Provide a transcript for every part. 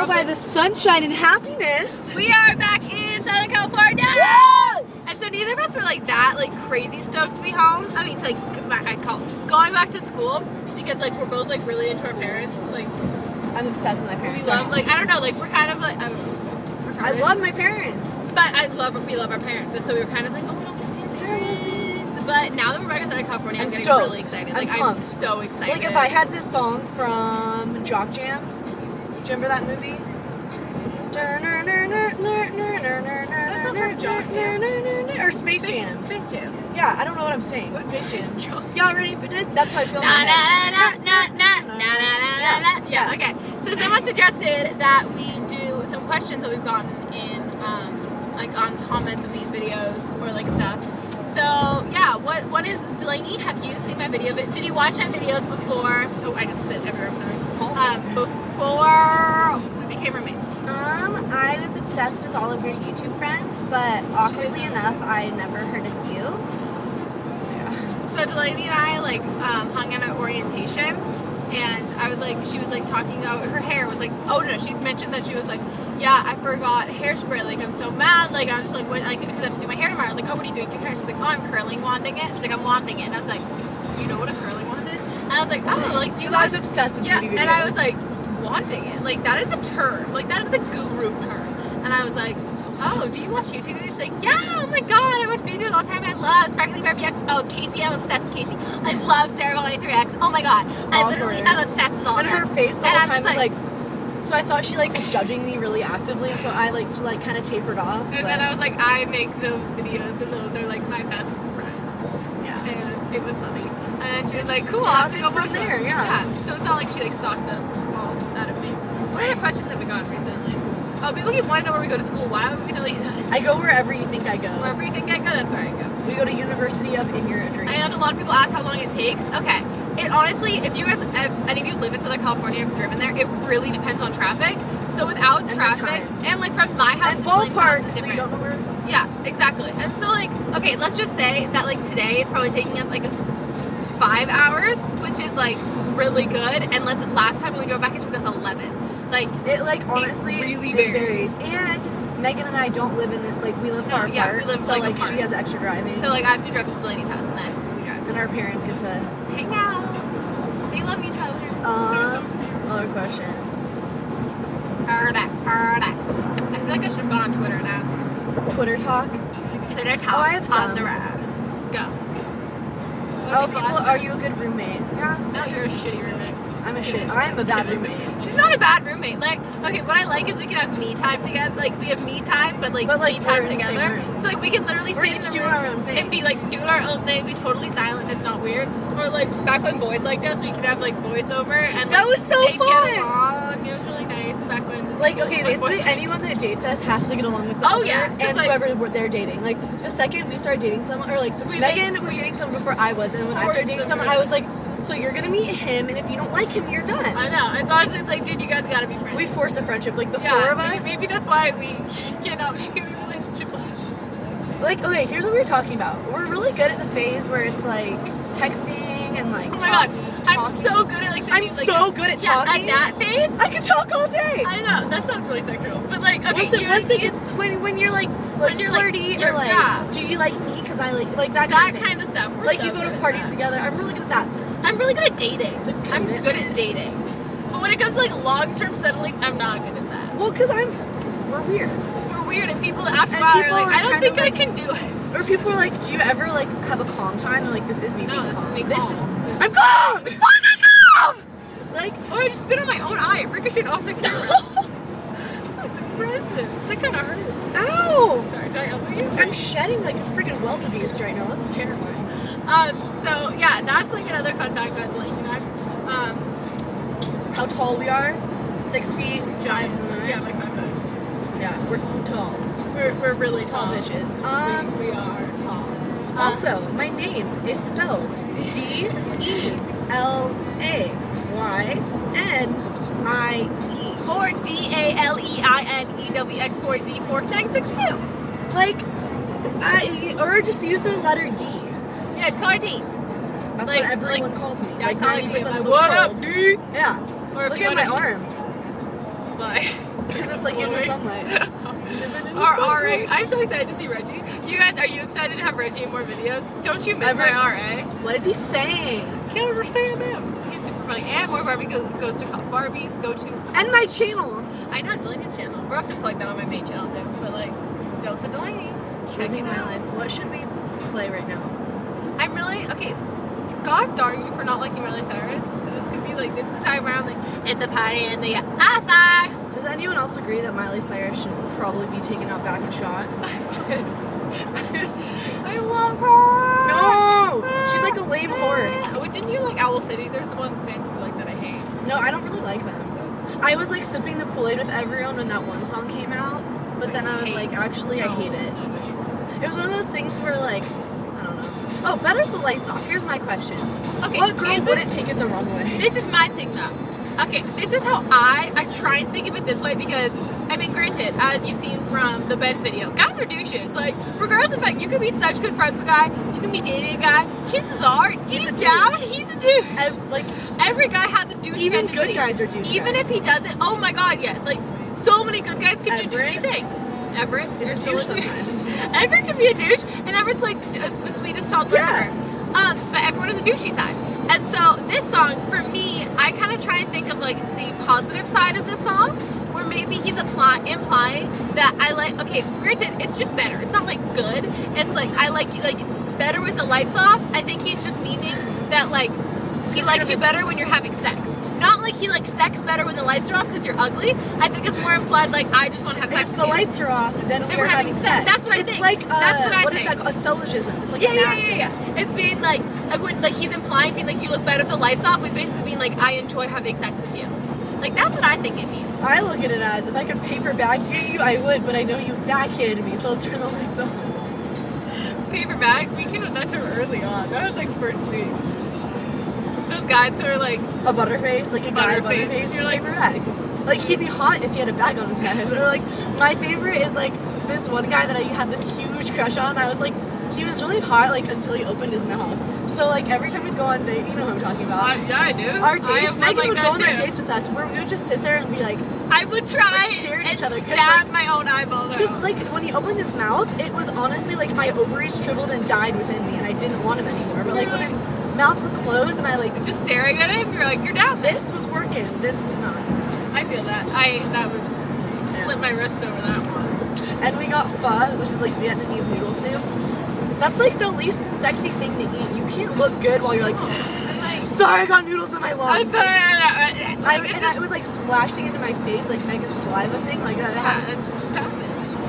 go by the sunshine and happiness. We are back in Southern California! Woo! And so neither of us were like that, like crazy stoked to be home. I mean, it's like, I'd call going back to school because like we're both like really into our parents. Like, I'm obsessed with my parents. We love, like, I don't know, like we're kind of like, I don't know. I love my parents. But we love our parents. And so we were kind of like, oh, we don't get to see our parents. But now that we're back in Southern California, I'm getting stoked. really excited. Like, I'm so excited. Like if I had this song from Jock Jams, do you remember that movie? That's not from Jock Jams. Or Space Jams. Space Jams. Yeah, I don't know what I'm saying. What's Space Jams. Jams? Y'all ready for this? That's how I feel. Yeah, okay. So someone suggested that we do some questions that we've gotten in, like on comments of these videos or like stuff. So yeah, what is, Delaney, have you seen my video? Did you watch my videos before? Oh, I just spit everywhere, I'm sorry. Before we became roommates. I was obsessed with all of your YouTube friends, but awkwardly enough, I never heard of you. So yeah. So Delaney and I like hung out at orientation, and I was like, she was like talking about her hair was like, oh no, she mentioned that she was like, yeah, I forgot hairspray, like I'm so mad, like I'm just like, what, like, because I have to do my hair tomorrow. I was like, oh, what are you doing to your hair? She's like, oh, I'm curling wanding it. She's like, I'm wanding it. And I was like, you know what a curling wand is? And I was like, oh, like, do you I was obsessed with beauty videos. And I was like, wanting it, like that is a term, like that is a guru term. And I was like, oh, do you watch YouTube? And she's like, yeah, oh my god, I watch videos all the time. I love Sparkly Barbie X. Oh, Casey, I'm obsessed with Casey. I love Sarah 93X. Oh my god, I'm obsessed with all of them. And her face the whole time was like, so I thought she like was judging me really actively, so I like kind of tapered off. And then I was like, I make those videos, and those are like my best friends. Yeah. And it was funny. And then she was like, cool, I'll have to go from there. Yeah. So it's not like she like stalked the walls out of me. What other questions have we gotten recently? Oh, people keep wanting to know where we go to school. Why would we tell you that? I go wherever you think I go. Wherever you think I go, that's where I go. We go to University of In Your Dreams. And a lot of people ask how long it takes. Okay. It honestly, if you guys, any of you live in Southern California, have driven there, it really depends on traffic. So without traffic, and like from my house and to ballpark, so you don't know where. Yeah, exactly. And so like, okay, let's just say that like today it's probably taking us like 5 hours, which is like really good. And last time when we drove back, it took us 11. Like it, like honestly, it really varies. And Megan and I don't live in the, like we live far apart. Yeah, we live so like apart. She has extra driving. So like I have to drive to Delaney's house and then we drive. And our parents get to hang out. They love each other. Other questions. I feel like I should have gone on Twitter and asked. Twitter talk. Twitter talk. Oh, I have some. On the rad. Go. Are you a good roommate? Yeah. No, you're a shitty roommate. I'm a bad roommate. She's not a bad roommate. Like, okay, what I like is we can have me time together. Like, we have me time, but me time together. So, like, we can literally sit in the room our own thing. and be, like, doing our own thing. Be totally silent. It's not weird. Or, like, back when boys liked us, we could have, like, voiceover. And, like, that was so they'd fun! Get along. It was really nice back when. Like, okay, basically anyone that dates us has to get along with the other and like, whoever they're dating. Like, the second we started dating someone, or, like, Megan was dating someone before I was, and when I started dating someone, I was like, so you're gonna meet him, and if you don't like him, you're done. I know. It's honestly, it's like, dude, you guys gotta be friends. We force a friendship, like the four of us. Maybe that's why we cannot make a relationship. Like, okay, here's what we were talking about. We're really good at the phase where it's like texting and like talking. I'm so good at like. So good at talking. At that phase, I could talk all day. I know that sounds really sexual, but like, okay, when you're like flirty or like, do you like me? Because I like that kind of stuff. Like you go to parties together. I'm really good at that. I'm really good at dating. I'm good at dating. But when it comes to like long-term settling, I'm not good at that. Well, because we're weird. We're weird, and people after a while are like, I don't think I can do it. Or people are like, do you ever like have a calm time? And like, this is me being calm. No, this is me calm. I'm calm! I'm calm! Like, oh, I just spit on my own eye. It ricocheted off the camera. That's impressive. That kind of hurt. Ow! Sorry, did I elbow you? I'm shedding like a freaking welt abuse right now. This is terrifying. So yeah, that's like another fun fact about Delaney and I. How tall we are? 6 feet. Giant. Yeah, like 5'9". Yeah, we're tall. We're really tall. Bitches. We are tall. Also, my name is spelled D-E-L-A-Y-N-I-E. Or DALEINEWX4Z4962. Like, or just use the letter D. Yeah, it's called D. That's what everyone calls me. Like 90% of the what world. Up, D? Yeah. Or look at my arm. Why? Because it's like in the sunlight. Alright, I'm so excited to see Reggie. You guys, are you excited to have Reggie in more videos? Don't you miss my RA? What is he saying? Can't understand him. He's super funny. And more Barbie goes to Barbies, go to... And my channel. I know, Delaney's channel. We'll have to plug that on my main channel too. But like, Dose of Delaney. Living my life. What should we play right now? I'm really... Okay, God darn you for not liking Miley Cyrus. This could be like, this is the time where I'm like, at the party and the outside. Does anyone else agree that Miley Cyrus should probably be taken out back and shot? I love her. No! She's like a lame horse. Oh, didn't you like Owl City? There's one band you like that I hate. No, I don't really like them. I was like sipping the Kool-Aid with everyone when that one song came out, but then I was like, actually, I hate it. It was one of those things where like, I don't know. Oh, better if the lights off. Here's my question. Okay, what girl wouldn't take it the wrong way? This is my thing though. Okay, this is how I try and think of it this way because, I mean, granted, as you've seen from the Ben video, guys are douches. Like, regardless of the fact, you can be such good friends with a guy, you can be dating a guy, chances are, deep down, he's a douche. Like, every guy has a douche even tendency. Good guys are douche Even guys. if he doesn't, oh my god, yes. Like, so many good guys can do douchey things. Everett is a douche sometimes. Everett can be a douche, and Everett's like the sweetest toddler ever. But everyone has a douchey side. And so this song, for me, I kind of try and think of like the positive side of the song, where maybe he's implying that I like, okay, granted, it's just better. It's not like good. It's like, I like better with the lights off. I think he's just meaning that like, he likes you better when you're having sex. Not like he likes sex better when the lights are off because you're ugly. I think it's more implied like, I just want to have sex with you. If the lights are off, then we're having sex. That's what I think. It's like, that's what I think. What is that called? A syllogism. It's like yeah. It's being like he's implying being like, you look better with the lights off, was basically being like, I enjoy having sex with you. Like, that's what I think it means. I look at it as, if I could paper bag you, I would, but I know you backhanded me, so let's turn the lights on. Paper bags? We came with that term early on. That was like first week. Those guys who are like... A butterface? Like a guy butterface? You're like, paper bag. Like, he'd be hot if he had a bag on his head. Or like, my favorite is like, this one guy that I had this huge crush on, I was like, he was really hot, like, until he opened his mouth. So, like, every time we'd go on date, you know who I'm talking about. Yeah, I do. Our dates, Megan like would go on our too. dates with us, where we would just sit there and be like... I would try like, stare at each other, stab my own eyeball. Because, like, when he opened his mouth, it was honestly, like, my ovaries shriveled and died within me, and I didn't want him anymore. But, like, when his mouth was closed, and I, like... Just staring at him, you're like, you're down. This was working, this was not. I feel that. Slit my wrists over that one. And we got pho, which is, like, Vietnamese noodle soup. That's like the least sexy thing to eat. You can't look good while you're like, sorry, I got noodles in my lungs. I'm sorry. And I was like splashing into my face like Megan's saliva thing, like that. Yeah, it's tough.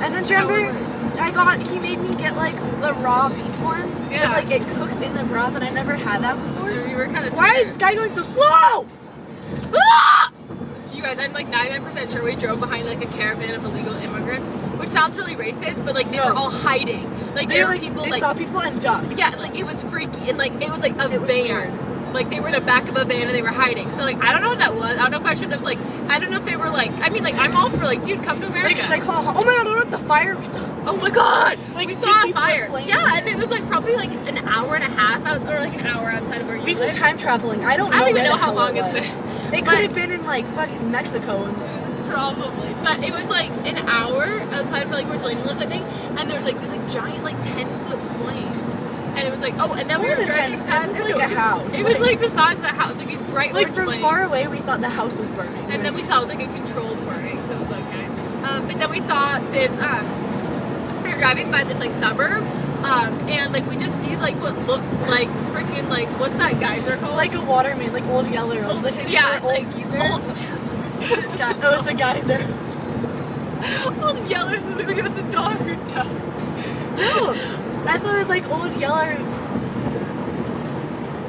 And then remember, he made me get like the raw beef one. Yeah. That like it cooks in the broth, and I never had that before. You were kind of. Why is this guy going so slow? Ah! You guys, I'm like 99% sure we drove behind like a caravan of illegal immigrants, which sounds really racist, but like they were all hiding. Like there were people they saw people and ducked. Yeah, like it was freaky, and like it was like a van. Weird. Like they were in the back of a van and they were hiding. So like I don't know what that was. I don't know if I should have like. I don't know if they were like. I mean like I'm all for like, dude, come to America. Like should I call? Oh my god! What about the fire we saw? Oh my god! Like, we saw a fire. Flames. Yeah, and it was like probably like an hour and a half out, or like an hour outside of where you We've live. been time traveling. I don't even know how long it's been. It could have been in like fucking Mexico. Probably, but it was like an hour outside of like where Delaney lives, I think, and there was like this like giant like 10-foot flames, and it was like, oh, and then we were driving past. It was like a house. It was like the size of a house, like these bright like orange from flames. far away we thought the house was burning. And then we saw it was like a controlled burning, so it was like okay. But then we saw this. We were driving by this like suburb. And like we just see like what looked like freaking like what's that geyser called? Like a water main, like old Yeller. Like yeah, old geyser. Oh, it's a geyser. Old Yellers is looking at the dog or duck. No, I thought it was like old Yeller.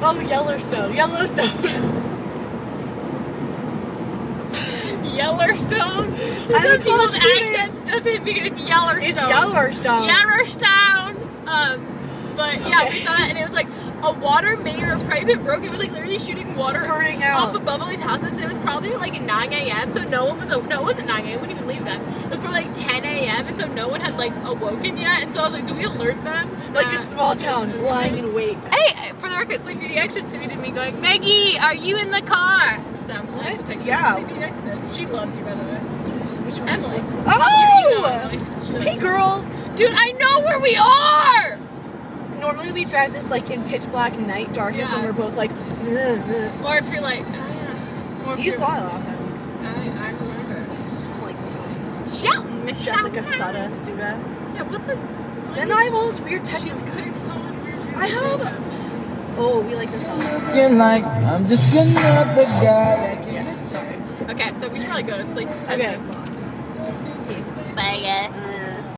Oh, Yellowstone. Yellowstone? I Those old accents doesn't mean it's Yellowstone. It's Yellowstone. Yellowstone. But yeah, okay. we saw that and it was like, a water main or pipe that broke. It was like literally shooting water Squirting out off of Bubbly's houses. It was probably like 9 a.m. So no one was. No, it wasn't 9 a.m. We wouldn't even leave them. It was probably like 10 a.m. And so no one had like awoken yet. And so I was like, do we alert them? like a small town lying in wait. Hey, for the record, Sleepy DX just tweeted me going, Maggie, are you in the car? So I have to text Yeah. Sleepy DX did. She loves you, by the way. Which one? Emily. Oh! Emily. Hey, girl. Dude, I know where we are! Normally we drive this like in pitch black night darkness when we're both like. Or if you're like, oh yeah. Or if You you're- saw it last time. I remember. I like this song. Shout, Jessica Suda. Yeah, what's with... Then I have all this weird text. She's got so weird. I have. Oh, we like this song. Looking like I'm just another guy. Yeah, sorry. Okay, so we should probably go. It's like 10 Okay. minutes long. Peace. Bye.